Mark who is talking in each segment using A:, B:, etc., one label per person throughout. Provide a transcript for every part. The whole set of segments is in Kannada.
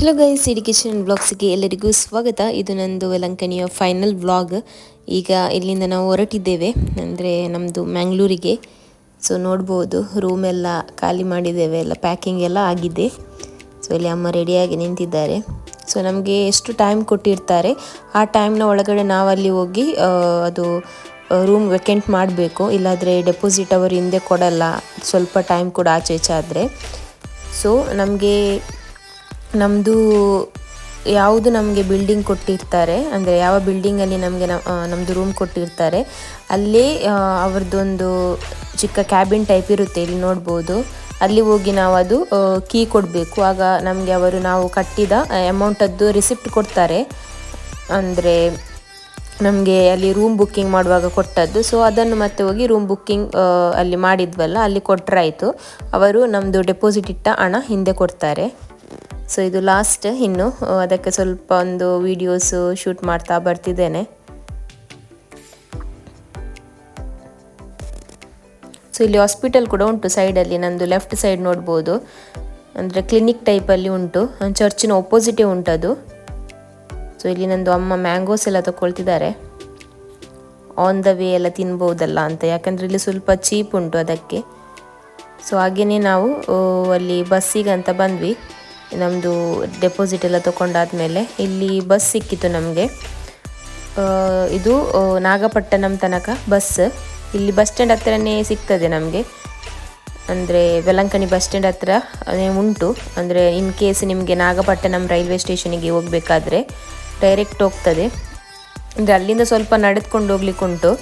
A: ಹೆಲೋ ಗೈಸ್, ಸಿಡಿ ಕಿಚನ್ ವ್ಲಾಗ್ಸ್ಗೆ ಎಲ್ಲರಿಗೂ ಸ್ವಾಗತ. ಇದು ನಂದು ವೆಲಂಕಣಿಯ ಫೈನಲ್ ವ್ಲಾಗ್. ಈಗ ಇಲ್ಲಿಂದ ನಾವು ಹೊರಟಿದ್ದೇವೆ, ಅಂದರೆ ನಮ್ಮದು ಮ್ಯಾಂಗ್ಳೂರಿಗೆ. ಸೊ ನೋಡ್ಬೋದು, ರೂಮ್ ಎಲ್ಲ ಖಾಲಿ ಮಾಡಿದ್ದೇವೆ, ಎಲ್ಲ ಪ್ಯಾಕಿಂಗ್ ಎಲ್ಲ ಆಗಿದೆ. ಸೊ ಇಲ್ಲಿ ಅಮ್ಮ ರೆಡಿಯಾಗಿ ನಿಂತಿದ್ದಾರೆ. ಸೊ ನಮಗೆ ಎಷ್ಟು ಟೈಮ್ ಕೊಟ್ಟಿರ್ತಾರೆ ಆ ಟೈಮ್ನ ಒಳಗಡೆ ನಾವಲ್ಲಿ ಹೋಗಿ ಅದು ರೂಮ್ ವೆಕೆಂಟ್ ಮಾಡಬೇಕು. ಇಲ್ಲಾಂದರೆ ಡೆಪಾಸಿಟ್ ಅವರು ಹಿಂದೆ ಕೊಡಲ್ಲ, ಸ್ವಲ್ಪ ಟೈಮ್ ಕೂಡ ಆಚೆ ಈಚೆ ಆದರೆ. ಸೊ ನಮ್ಮದು ಯಾವುದು ನಮಗೆ ಬಿಲ್ಡಿಂಗ್ ಕೊಟ್ಟಿರ್ತಾರೆ, ಅಂದರೆ ಯಾವ ಬಿಲ್ಡಿಂಗಲ್ಲಿ ನಮಗೆ ನಮ್ಮದು ರೂಮ್ ಕೊಟ್ಟಿರ್ತಾರೆ, ಅಲ್ಲೇ ಅವ್ರದ್ದೊಂದು ಚಿಕ್ಕ ಕ್ಯಾಬಿನ್ ಟೈಪ್ ಇರುತ್ತೆ, ಇಲ್ಲಿ ನೋಡ್ಬೋದು. ಅಲ್ಲಿ ಹೋಗಿ ನಾವು ಅದು ಕೀ ಕೊಡಬೇಕು. ಆಗ ನಮಗೆ ಅವರು ನಾವು ಕಟ್ಟಿದ ಅಮೌಂಟದ್ದು ರಿಸಿಪ್ಟ್ ಕೊಡ್ತಾರೆ, ಅಂದರೆ ನಮಗೆ ಅಲ್ಲಿ ರೂಮ್ ಬುಕ್ಕಿಂಗ್ ಮಾಡುವಾಗ ಕೊಟ್ಟದ್ದು. ಸೊ ಅದನ್ನು ಮತ್ತೆ ಹೋಗಿ ರೂಮ್ ಬುಕ್ಕಿಂಗ್ ಅಲ್ಲಿ ಮಾಡಿದ್ವಲ್ಲ, ಅಲ್ಲಿ ಕೊಟ್ಟರಾಯಿತು. ಅವರು ನಮ್ಮದು ಡೆಪಾಸಿಟ್ ಇಟ್ಟ ಹಣ ಹಿಂದೆ ಕೊಡ್ತಾರೆ. ಸೊ ಇದು ಲಾಸ್ಟ್, ಇನ್ನು ಅದಕ್ಕೆ ಸ್ವಲ್ಪ ಒಂದು ವಿಡಿಯೋಸು ಶೂಟ್ ಮಾಡ್ತಾ ಬರ್ತಿದ್ದೇನೆ. ಸೊ ಇಲ್ಲಿ ಹಾಸ್ಪಿಟಲ್ ಕೂಡ ಉಂಟು ಸೈಡಲ್ಲಿ, ನಂದು ಲೆಫ್ಟ್ ಸೈಡ್ ನೋಡ್ಬೋದು, ಅಂದರೆ ಕ್ಲಿನಿಕ್ ಟೈಪಲ್ಲಿ ಉಂಟು, ಚರ್ಚಿನ ಒಪೋಸಿಟೇ ಉಂಟದು. ಸೊ ಇಲ್ಲಿ ನಂದು ಅಮ್ಮ ಮ್ಯಾಂಗೋಸ್ ಎಲ್ಲ ತಗೊಳ್ತಿದ್ದಾರೆ, ಆನ್ ದ ವೇ ಎಲ್ಲ ತಿನ್ಬೋದಲ್ಲ ಅಂತ, ಯಾಕಂದರೆ ಇಲ್ಲಿ ಸ್ವಲ್ಪ ಚೀಪ್ ಉಂಟು ಅದಕ್ಕೆ. ಸೊ ಹಾಗೆಯೇ ನಾವು ಅಲ್ಲಿ ಬಸ್ಸಿಗೆ ಅಂತ ಬಂದ್ವಿ. ನಮ್ಮದು ಡೆಪಾಸಿಟ್ ಎಲ್ಲ ತೊಗೊಂಡಾದ್ಮೇಲೆ ಇಲ್ಲಿ ಬಸ್ ಸಿಕ್ಕಿತ್ತು ನಮಗೆ. ಇದು ನಾಗಪಟ್ಟಣಂ ತನಕ ಬಸ್ ಇಲ್ಲಿ ಬಸ್ ಸ್ಟ್ಯಾಂಡ್ ಹತ್ರನೇ ಸಿಗ್ತದೆ ನಮಗೆ, ಅಂದರೆ ವೆಲಂಕಣಿ ಬಸ್ ಸ್ಟ್ಯಾಂಡ್ ಹತ್ರ ಉಂಟು. ಅಂದರೆ ಇನ್ ಕೇಸ್ ನಿಮಗೆ ನಾಗಪಟ್ಟಣಂ ರೈಲ್ವೆ ಸ್ಟೇಷನಿಗೆ ಹೋಗಬೇಕಾದ್ರೆ ಡೈರೆಕ್ಟ್ ಹೋಗ್ತದೆ. ಅಂದರೆ ಅಲ್ಲಿಂದ ಸ್ವಲ್ಪ ನಡೆದುಕೊಂಡು ಹೋಗ್ಲಿಕ್ಕೆ ಉಂಟು,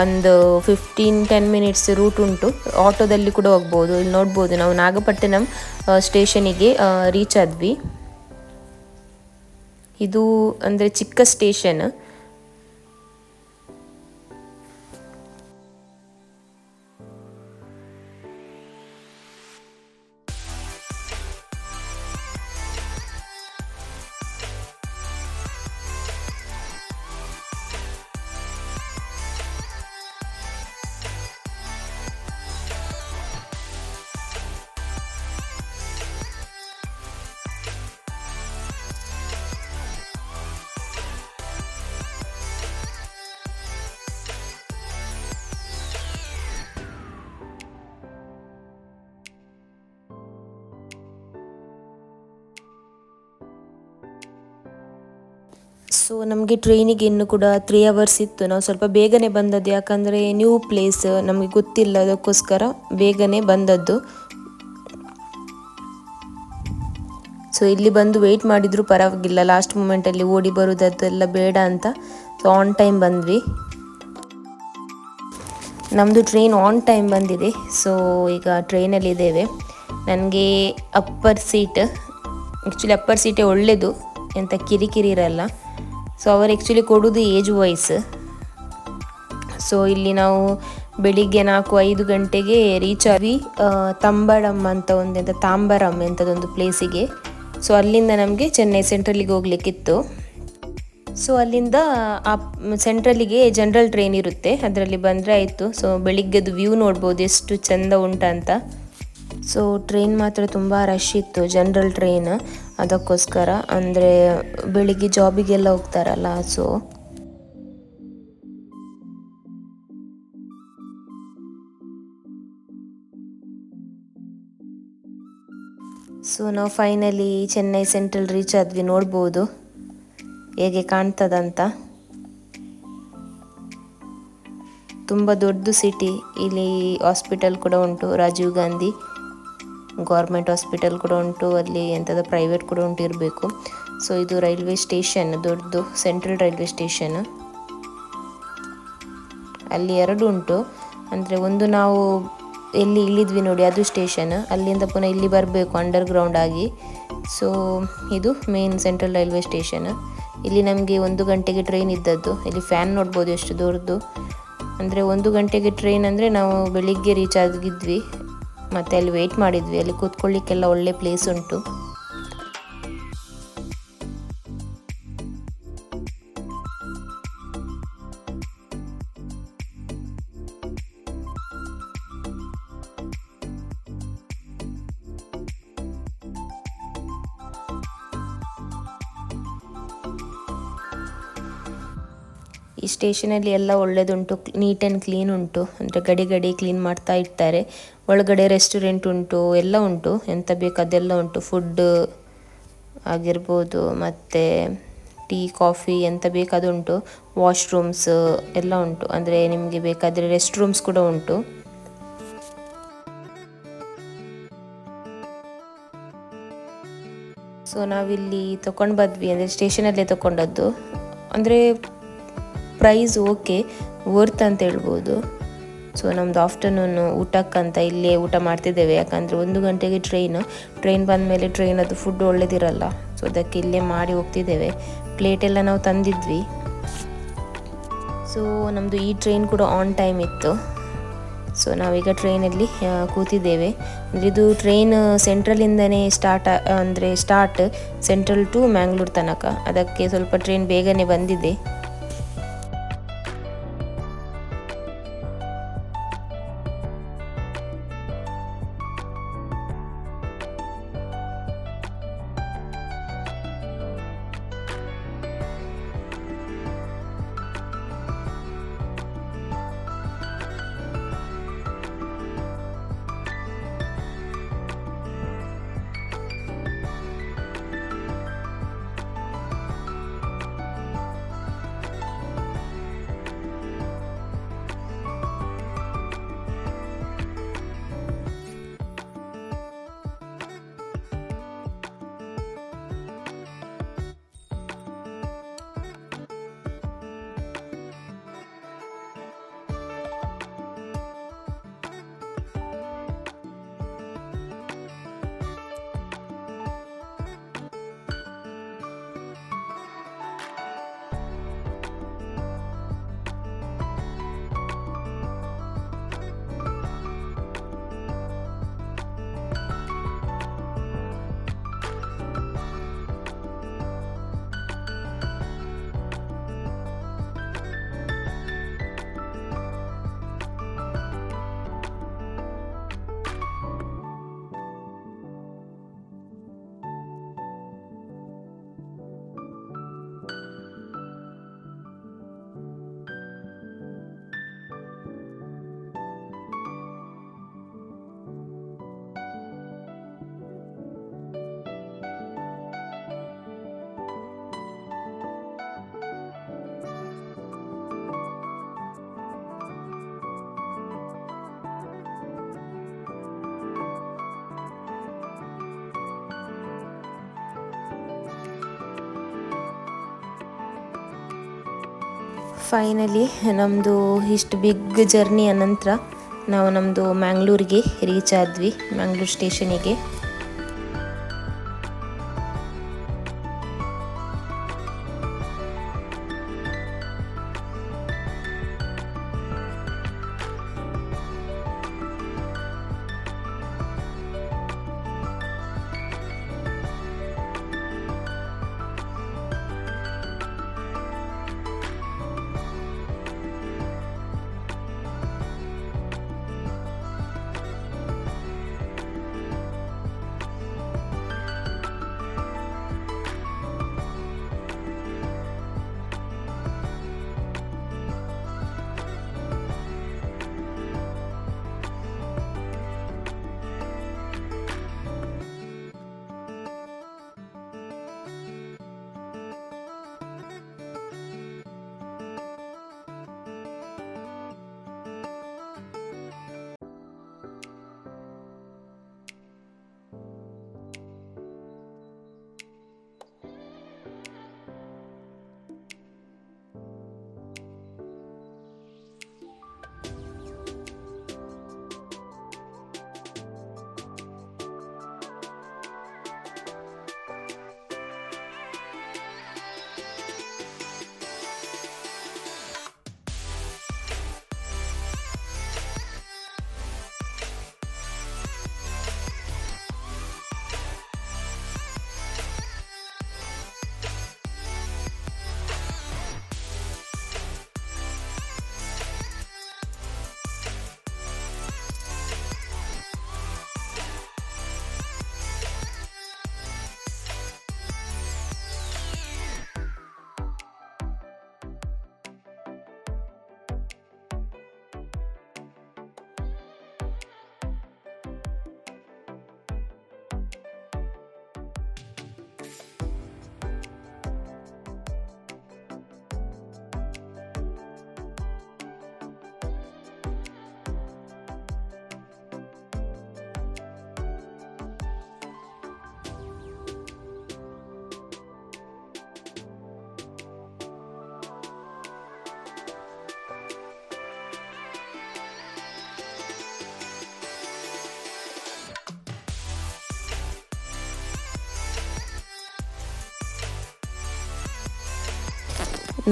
A: ಒಂದು 15-10 ಮಿನಿಟ್ಸ್ ರೂಟ್ ಉಂಟು. ಆಟೋದಲ್ಲಿ ಕೂಡ ಹೋಗ್ಬೋದು. ಇಲ್ಲಿ ನೋಡ್ಬೋದು, ನಾವು ನಾಗಪಟ್ಟಣಂ ಸ್ಟೇಷನಿಗೆ ರೀಚ್ ಆದ್ವಿ. ಇದು ಅಂದರೆ ಚಿಕ್ಕ ಸ್ಟೇಷನ್. ಸೊ ನಮಗೆ ಟ್ರೈನಿಗೆ ಇನ್ನು ಕೂಡ 3 ಅವರ್ಸ್ ಇತ್ತು. ನಾವು ಸ್ವಲ್ಪ ಬೇಗನೆ ಬಂದದ್ದು, ಯಾಕಂದರೆ ನ್ಯೂ ಪ್ಲೇಸ್ ನಮಗೆ ಗೊತ್ತಿಲ್ಲ, ಅದಕ್ಕೋಸ್ಕರ ಬೇಗನೆ ಬಂದದ್ದು. ಸೊ ಇಲ್ಲಿ ಬಂದು ವೆಯ್ಟ್ ಮಾಡಿದರೂ ಪರವಾಗಿಲ್ಲ, ಲಾಸ್ಟ್ ಮೂಮೆಂಟಲ್ಲಿ ಓಡಿ ಬರೋದೆಲ್ಲ ಬೇಡ ಅಂತ. ಸೊ ಆನ್ ಟೈಮ್ ಬಂದ್ವಿ. ನಮ್ಮದು ಟ್ರೈನ್ ಆನ್ ಟೈಮ್ ಬಂದಿದೆ. ಸೊ ಈಗ ಟ್ರೈನಲ್ಲಿದ್ದೇವೆ. ನನಗೆ ಅಪ್ಪರ್ ಸೀಟ್, ಆ್ಯಕ್ಚುಲಿ ಅಪ್ಪರ್ ಸೀಟೇ ಒಳ್ಳೆಯದು, ಎಂಥ ಕಿರಿಕಿರಿ ಇರಲ್ಲ. ಸೊ ಅವರು ಆ್ಯಕ್ಚುಲಿ ಕೊಡೋದು ಏಜ್ ವೈಸ್. ಸೊ ಇಲ್ಲಿ ನಾವು ಬೆಳಿಗ್ಗೆ 4-5 ಗಂಟೆಗೆ ರೀಚ್ ಆಗಿ ತಂಬಳಂ ಅಂತ ತಾಂಬರಂ ಎಂಥದೊಂದು ಪ್ಲೇಸಿಗೆ. ಸೊ ಅಲ್ಲಿಂದ ನಮಗೆ ಚೆನ್ನೈ ಸೆಂಟ್ರಲಿಗೆ ಹೋಗ್ಲಿಕ್ಕಿತ್ತು. ಸೊ ಅಲ್ಲಿಂದ ಆ ಸೆಂಟ್ರಲಿಗೆ ಜನರಲ್ ಟ್ರೈನ್ ಇರುತ್ತೆ, ಅದರಲ್ಲಿ ಬಂದರೆ ಆಯಿತು. ಸೊ ಬೆಳಿಗ್ಗೆದು ವ್ಯೂ ನೋಡ್ಬೋದು ಎಷ್ಟು ಚೆಂದ ಉಂಟಂತ. ಸೊ ಟ್ರೈನ್ ಮಾತ್ರ ತುಂಬ ರಶ್ ಇತ್ತು, ಜನರಲ್ ಟ್ರೈನ್, ಅದಕ್ಕೋಸ್ಕರ. ಅಂದರೆ ಬೆಳಿಗ್ಗೆ ಜಾಬಿಗೆಲ್ಲ ಹೋಗ್ತಾರಲ್ಲ. ಸೊ ನಾವು ಫೈನಲಿ ಚೆನ್ನೈ ಸೆಂಟ್ರಲ್ ರೀಚ್ ಆದ್ವಿ. ನೋಡ್ಬೋದು ಹೇಗೆ ಕಾಣ್ತದಂತ. ತುಂಬ ದೊಡ್ಡ ಸಿಟಿ. ಇಲ್ಲಿ ಹಾಸ್ಪಿಟಲ್ ಕೂಡ ಉಂಟು, ರಾಜೀವ್ ಗಾಂಧಿ ಗೌರ್ಮೆಂಟ್ ಹಾಸ್ಪಿಟಲ್ ಕೂಡ ಉಂಟು, ಅಲ್ಲಿ ಎಂಥದ್ದು ಪ್ರೈವೇಟ್ ಕೂಡ ಉಂಟು ಇರಬೇಕು. ಸೊ ಇದು ರೈಲ್ವೆ ಸ್ಟೇಷನ್, ದೊಡ್ಡದು ಸೆಂಟ್ರಲ್ ರೈಲ್ವೆ ಸ್ಟೇಷನ್. ಅಲ್ಲಿ 2 ಉಂಟು, ಅಂದರೆ ಒಂದು ನಾವು ಎಲ್ಲಿ ಇಳಿದ್ವಿ ನೋಡಿ ಅದು ಸ್ಟೇಷನ್, ಅಲ್ಲಿಂದ ಪುನಃ ಇಲ್ಲಿ ಬರಬೇಕು ಅಂಡರ್ಗ್ರೌಂಡ್ ಆಗಿ. ಸೊ ಇದು ಮೇನ್ ಸೆಂಟ್ರಲ್ ರೈಲ್ವೆ ಸ್ಟೇಷನ್. ಇಲ್ಲಿ ನಮಗೆ 1 ಗಂಟೆಗೆ ಟ್ರೈನ್ ಇದ್ದದ್ದು. ಇಲ್ಲಿ ಫ್ಯಾನ್ ನೋಡ್ಬೋದು ಎಷ್ಟು ದೊಡ್ಡದು, ಅಂದರೆ 1 ಗಂಟೆಗೆ ಟ್ರೈನ್, ಅಂದರೆ ನಾವು ಬೆಳಿಗ್ಗೆ ರೀಚ್ ಆಗಿದ್ವಿ. ಮತ್ತು ಅಲ್ಲಿ ವೆಯ್ಟ್ ಮಾಡಿದ್ವಿ, ಅಲ್ಲಿ ಕೂತ್ಕೊಳ್ಳಿಕ್ಕೆಲ್ಲ ಒಳ್ಳೆ ಪ್ಲೇಸ್ ಉಂಟು. ಈ ಸ್ಟೇಷನಲ್ಲಿ ಎಲ್ಲ ಒಳ್ಳೆದುಂಟು, ನೀಟ್ ಆ್ಯಂಡ್ ಕ್ಲೀನ್ ಉಂಟು, ಅಂದರೆ ಗಡಿ ಗಡಿ ಕ್ಲೀನ್ ಮಾಡ್ತಾ ಇರ್ತಾರೆ. ಒಳಗಡೆ ರೆಸ್ಟೋರೆಂಟ್ ಉಂಟು, ಎಲ್ಲ ಉಂಟು, ಎಂತ ಬೇಕು ಅದೆಲ್ಲ ಉಂಟು. ಫುಡ್ ಆಗಿರ್ಬೋದು, ಮತ್ತು ಟೀ ಕಾಫಿ ಎಂತ ಬೇಕಾದುಂಟು. ವಾಶ್ರೂಮ್ಸ್ ಎಲ್ಲ ಉಂಟು, ಅಂದರೆ ನಿಮಗೆ ಬೇಕಾದರೆ ರೆಸ್ಟ್ ರೂಮ್ಸ್ ಕೂಡ ಉಂಟು. ಸೊ ನಾವಿಲ್ಲಿ ತೊಗೊಂಡು ಬಂದ್ವಿ, ಅಂದರೆ ಸ್ಟೇಷನಲ್ಲೇ ತೊಗೊಂಡದ್ದು. ಅಂದರೆ ಪ್ರೈಸ್ ಓಕೆ, ವರ್ತ್ ಅಂತ ಹೇಳ್ಬೋದು. ಸೊ ನಮ್ಮದು ಆಫ್ಟರ್ನೂನು ಊಟಕ್ಕಂತ ಇಲ್ಲೇ ಊಟ ಮಾಡ್ತಿದ್ದೇವೆ. ಯಾಕಂದರೆ 1 ಗಂಟೆಗೆ ಟ್ರೈನ್ ಬಂದ ಮೇಲೆ ಟ್ರೈನದು ಫುಡ್ ಒಳ್ಳೆದಿರಲ್ಲ. ಸೊ ಅದಕ್ಕೆ ಇಲ್ಲೇ ಮಾಡಿ ಹೋಗ್ತಿದ್ದೇವೆ. ಪ್ಲೇಟೆಲ್ಲ ನಾವು ತಂದಿದ್ವಿ. ಸೊ ನಮ್ಮದು ಈ ಟ್ರೈನ್ ಕೂಡ ಆನ್ ಟೈಮ್ ಇತ್ತು. ಸೊ ನಾವೀಗ ಟ್ರೈನಲ್ಲಿ ಕೂತಿದ್ದೇವೆ. ಅಂದರೆ ಇದು ಟ್ರೈನ್ ಸೆಂಟ್ರಲಿಂದನೇ ಸ್ಟಾರ್ಟ್ ಸೆಂಟ್ರಲ್ ಟು ಮ್ಯಾಂಗ್ಳೂರ್ ತನಕ. ಅದಕ್ಕೆ ಸ್ವಲ್ಪ ಟ್ರೈನ್ ಬೇಗನೆ ಬಂದಿದೆ. ಫೈನಲಿ ನಮ್ಮದು ಇಷ್ಟು ಬಿಗ್ ಜರ್ನಿಯ ನಂತರ ನಾವು ನಮ್ಮದು ಮ್ಯಾಂಗ್ಳೂರಿಗೆ ರೀಚ್ ಆದ್ವಿ, ಮ್ಯಾಂಗ್ಳೂರ್ ಸ್ಟೇಷನಿಗೆ.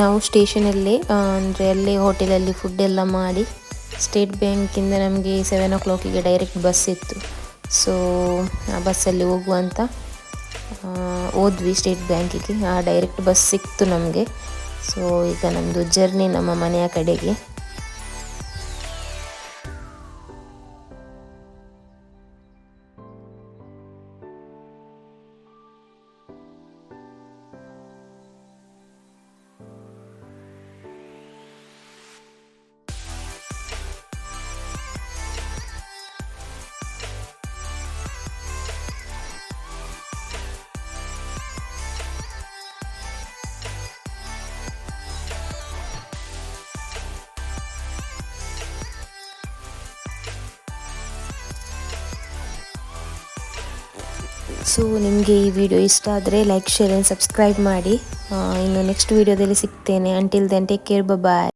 A: ನಾವು ಸ್ಟೇಷನಲ್ಲೇ ಅಂದರೆ ಅಲ್ಲೇ ಹೋಟೆಲಲ್ಲಿ ಫುಡ್ ಎಲ್ಲ ಮಾಡಿ ಸ್ಟೇಟ್ ಬ್ಯಾಂಕಿಂದ ನಮಗೆ 7 o'clock ಡೈರೆಕ್ಟ್ ಬಸ್ ಇತ್ತು. ಸೊ ಆ ಬಸ್ಸಲ್ಲಿ ಹೋಗುವಂತ ಹೋದ್ವಿ ಸ್ಟೇಟ್ ಬ್ಯಾಂಕಿಗೆ. ಆ ಡೈರೆಕ್ಟ್ ಬಸ್ ಸಿಕ್ತು ನಮಗೆ. ಸೊ ಈಗ ನಮ್ಮದು ಜರ್ನಿ ನಮ್ಮ ಮನೆಯ ಕಡೆಗೆ. ಸೊ ನಿಮಗೆ ಈ ವಿಡಿಯೋ ಇಷ್ಟ ಆದರೆ ಲೈಕ್, ಶೇರ್ ಆ್ಯಂಡ್ ಸಬ್ಸ್ಕ್ರೈಬ್ ಮಾಡಿ. ಇನ್ನು ನೆಕ್ಸ್ಟ್ ವಿಡಿಯೋದಲ್ಲಿ ಸಿಗ್ತೇನೆ. ಅಂಟಿಲ್ ದೆನ್ ಟೇಕ್ ಕೇರ್, ಬಾಯ್.